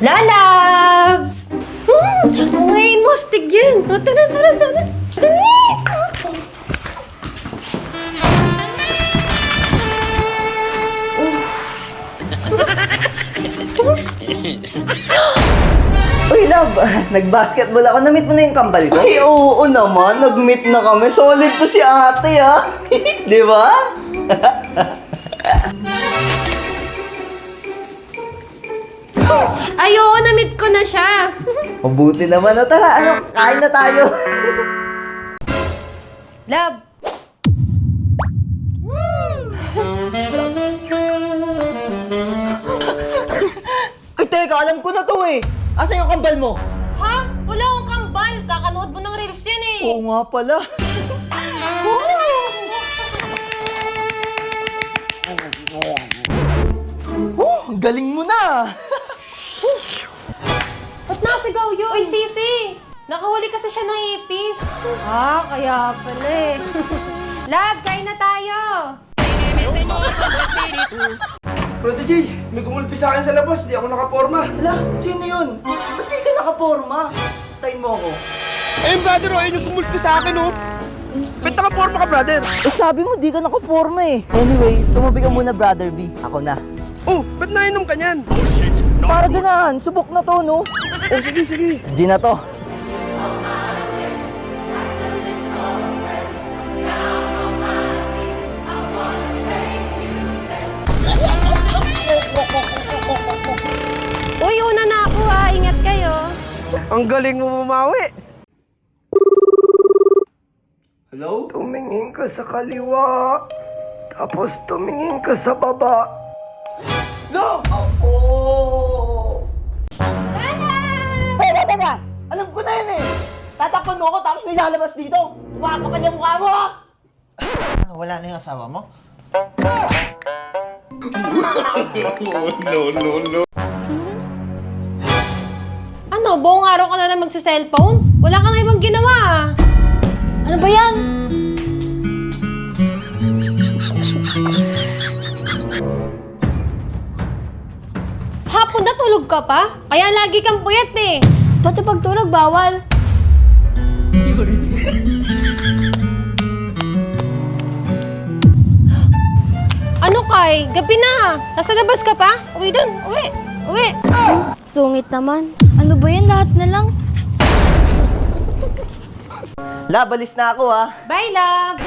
Lalabs! Ang ngayon mo, stig yan. O, tara. Dali! Uy, love, nag-basketball ako. Na-meet mo na yung kambal ko? Ay, oo naman. Nag-meet na kami. Solid to si ate, ha? Di ba? Ay, oo, na-meet ko na siya. Mabuti naman. O, tara, kain na tayo. Love! Ay, teka, alam ko na to eh. Asan yung kambal mo? Ha? Wala akong kambal. Kakanood mo ng reels yan eh. Oo nga pala. Ang galing mo na. Ba't nasigaw yun? Uy, Sisi! Nakahuli kasi siya ng ipis. Ah, kaya pala eh. Love, kain na tayo! Brother Jay, may gumulpi sa akin sa labas, di ako nakaporma. Ala, sino yun? Ba't di ka nakaporma? Tayin mo ako. Eh, brother, ayun yung gumulpi sa akin, oh. Ba't nakaporma ka, brother? Eh, sabi mo, di ka nakaporma eh. Anyway, tumabi ka muna, Brother B. Ako na. Oh, ba't nainom ka niyan? Para ganaan, subok na to, no? Oh, sige. G na to. Uy, una na ako ha. Ingat kayo. Ang galing mo bumawi. Hello? Tumingin ka sa kaliwa, tapos tumingin ka sa baba. No! Apo! Hey, teka! Alam ko na yun eh! Tatakpan mo ako tapos may lalabas dito! Umapakal yung mukha mo! Ano, wala na yung asawa mo? Ano, buong araw ka na lang magsa-cellphone? Wala ka na ibang ginawa. Ano ba yan? Hapon na tulog ka pa? Kaya lagi kang puyat eh. Pati pagtulog bawal. Ano Kai? Gabi na. Nasa labas ka pa? Uwi dun. Uwi. Sungit naman. Ano ba yan? Lahat na lang. La, balis na ako ha! Bye, love.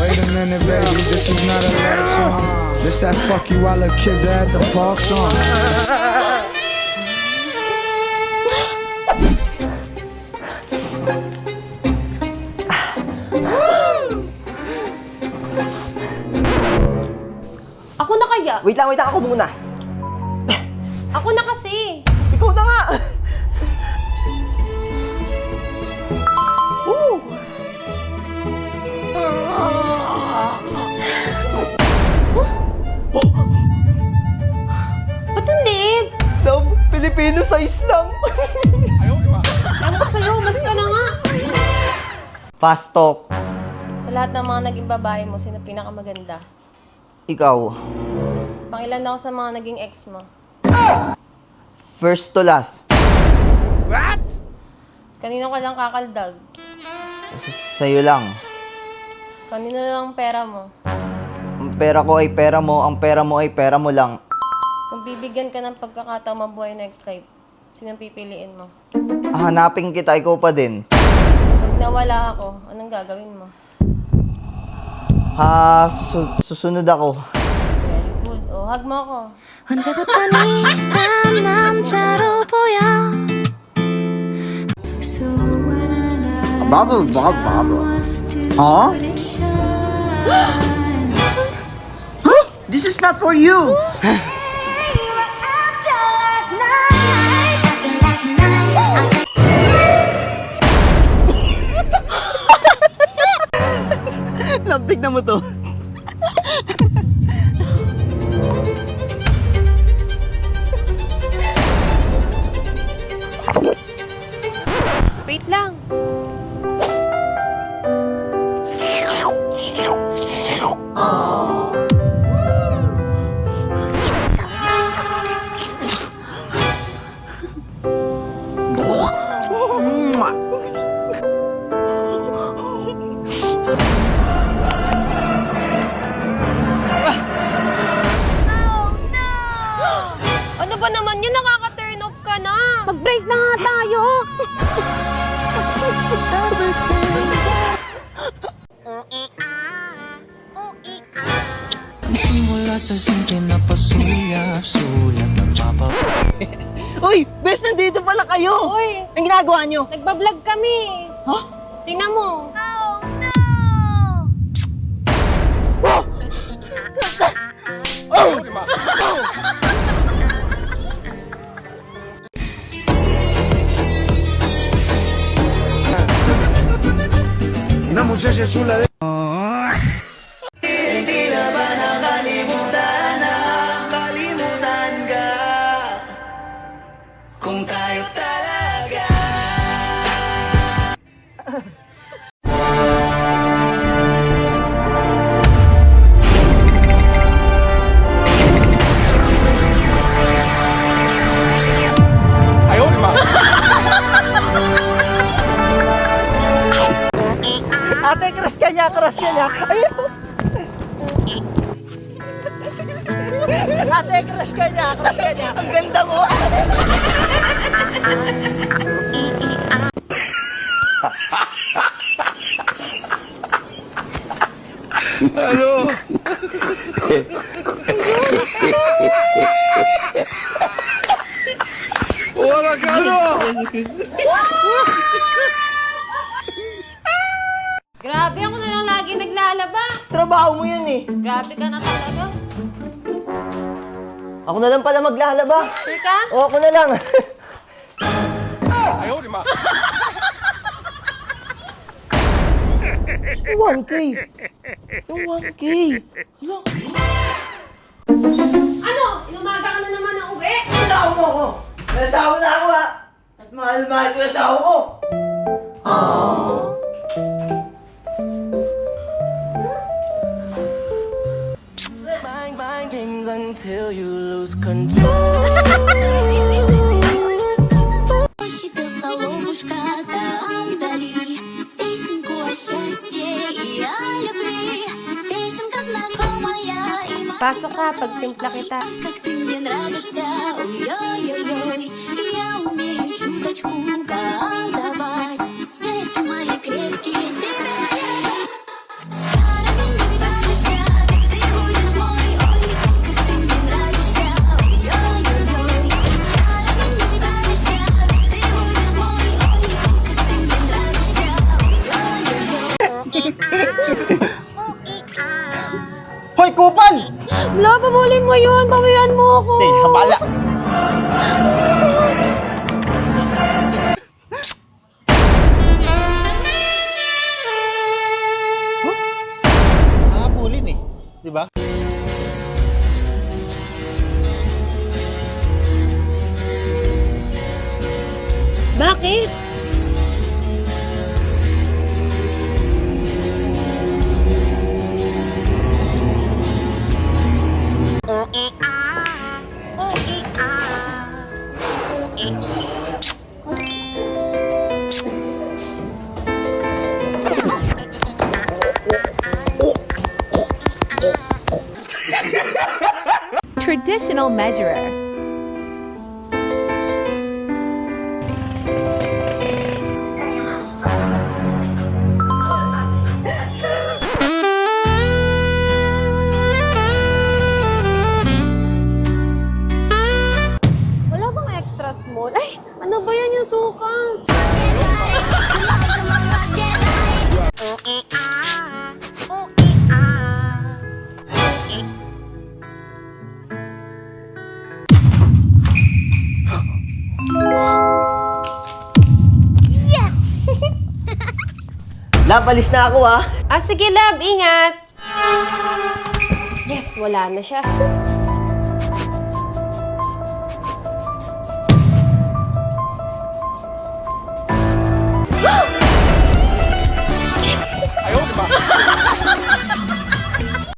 Wait a minute, baby, this is not a love song. This that fuck you while the kids are at the park song. Ako na kaya? Wait lang, ako muna. Ako na kasi. Ikaw na nga! Woo! Ba't ang liit? Love, Filipino size lang. Ewan ko sa'yo, umalis ka na nga. Fast talk. Sa lahat ng mga naging babae mo, sino pinakamaganda? Ikaw. Pangilan ako sa mga naging ex mo. First to last. Kanino ka lang kakaldag? Sa'yo lang. Kanino lang pera mo? Ang pera ko ay pera mo, ang pera mo ay pera mo lang. Kung bibigyan ka ng pagkakataong mabuhay next life, sinong pipiliin mo? Hanapin kita, ikaw pa din. Pag nawala ako, anong gagawin mo? Susunod ako. Very good. O, hug mo ako. 언제부터 네가 남자로 보여 Bago. Huh? Huh? This is not for you! Love, tignan mo to. Wait lang. Ano ba naman yun? Nakaka-turn off ka na. Mag-break na nga tayo. Simula sa simple na pasulyap-sulyap ng papa. Uy, bes, nandito pala kayo! Uy, Ang ginagawa nyo? nagbablog kami. Ha? Tingnan mo. Una muchacha chula de... Kung tayo talaga. Ate, crush ka niya, crush ka niya. Ayun. Ate, crush ka niya, crush ka niya. Ang ganda mo! ¡Hola, Carlos! Grabe, ako na lang lagi naglalaba. Trabaho mo yun eh. Grabe ka na talaga. Ako na lang pala maglalaba. Sure ka? O, ako na lang. 1K. Yung 1K. Hala. Ano? Inumaga ka na naman ng uwi? Asawa mo ako. May asawa na ako ha. At mahal-mahal ko yung asawa ko. Mind, mind games until you lose control. Пошипелся ловушка там вдали. Песенку о счастье и о любви. Песенка знакомая и Pasok ka, pagtimpla kita. как ты мне нравишься. Ой-ой-ой-ой. Я умею чуточку колдовать. Цепи мои крепкие тебя держат. С чарами не справишься, ведь ты будешь мой. Ой, как ты мне нравишься. Ой-ой-ой-ой. С чарами не справишься, ведь ты будешь мой. Ой, как ты мне нравишься. Ой-ой-ой. Hoy, Kupan! Lo, pabulin mo yun. Bawian mo ako. Sige, habala. Nakapulin eh. Di ba? Bakit? Traditional measurer. Wala bang extra small? Ay, ano ba yan yung sukat? Lab, alis na ako ha. Ah, sige, love. Ingat. Yes, wala na siya.